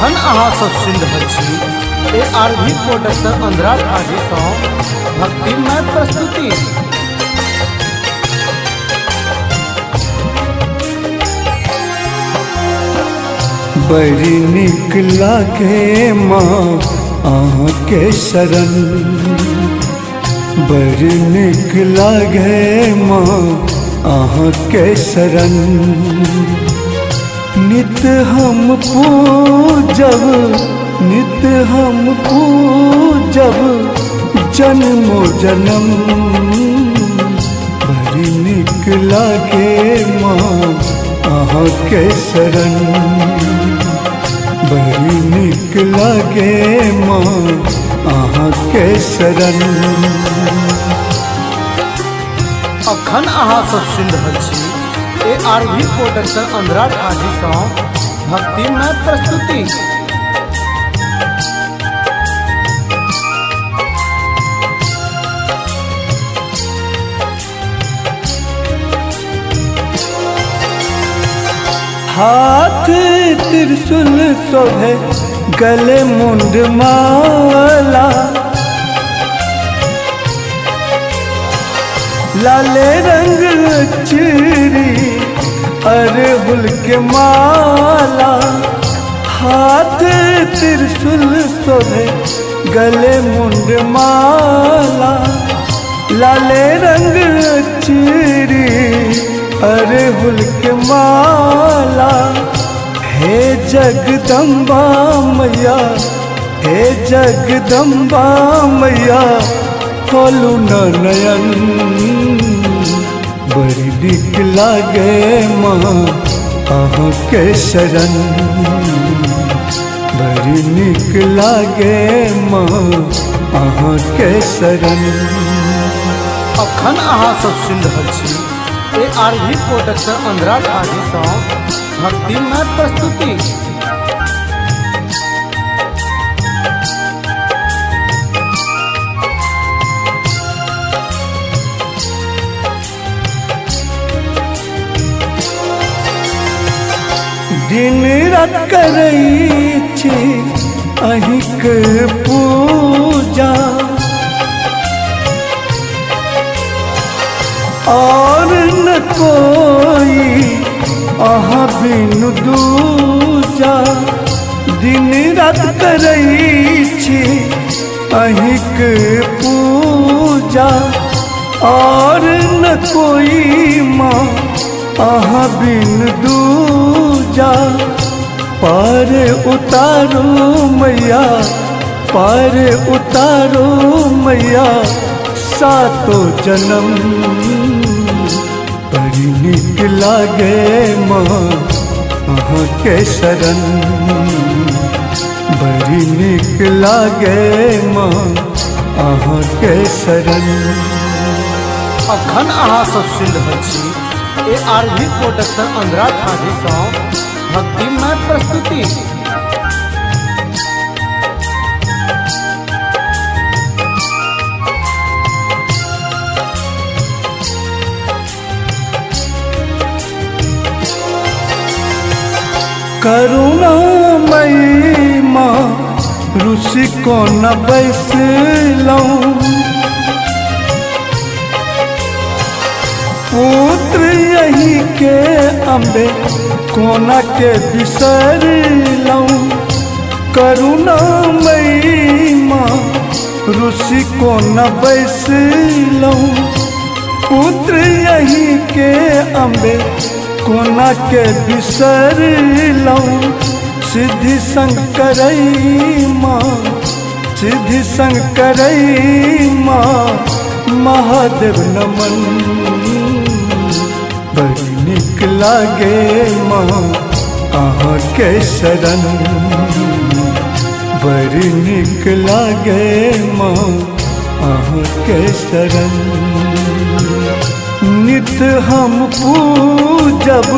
अखन अहाँ सब सुनि रहल छी ARV प्रोडक्शन अंधरा ठाढ़ी सँ भक्तिमय प्रस्तुति। बड़ी नीक लागे माँ अहाँके शरण, बड़ी नीक लागे माँ अहाँके शरण। नित हम पूजब, नित हम पूजब जन्मो जन्म। बड़ी नीक लागे माँ अहाँके शरण, बड़ी नीक लागे माँ अहाँके शरण। अखन अहाँ सब सुनि रहल छी ARV प्रोडक्शन अंधरा ठाढ़ी सँ भक्तिमय प्रस्तुति। हाथ त्रिशूल शोभे गले मुंड माला, लाले रंग चूड़ी अड़हुल के माला। हाथ त्रिशूल शोभे गले मुंड माला, लाले रंग चूड़ी अड़हुल के माला। हे जगदम्बा मैया, हे जगदम्बा मैया खोलू न नयन। बड़ी नीक लागे माँ अहाँके शरण, बड़ी नीक लागे माँ अहाँके शरण। अखन अहाँ सब सुनि रहल छी ARV प्रोडक्शन अंधरा ठाढ़ी सँ भक्तिमय प्रस्तुति। दिन रात करै छी अहिंक पूजा, और न कोई अहाँ बिनु दूजा। दिन रात करै छी अहिंक पूजा, और न कोई माँ अहाँ बिन दूजा। पार उतारो मैया, पार उतारो मैया सातो जन्म। बड़ी नीक लागे माँ अहाँके शरण, बड़ी नीक लागे माँ अहाँके शरण। अखन अहाँ सब सुनि रहल छी ARV प्रोडक्शन अंधरा ठाढ़ी सँ भक्तिमय प्रस्तुति। करुणामयी माँ रुचि को न बैसलौं, पुत्र यही के अम्बे कोना के बिसरलौं। करुणामयी माँ रुचि को न बैसलौं, पुत्र यही के अम्बे कोना के बिसरलौं। सिद्धि शंकरई माँ, सिद्धि शंकरई माँ महादेव नमन। बड़ी नीक लागे माँ अहाँके शरण, बड़ी नीक लागे माँ अहाँके शरण। नित हम पूजब,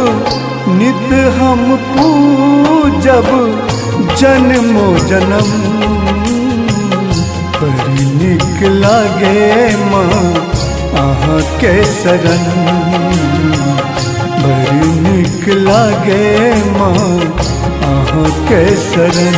नित हम पूजब जन्मो जन्म। बड़ी नीक लागे माँ अहाँके शरण, बड़ी निक लागे माँ अहाँ के शरण।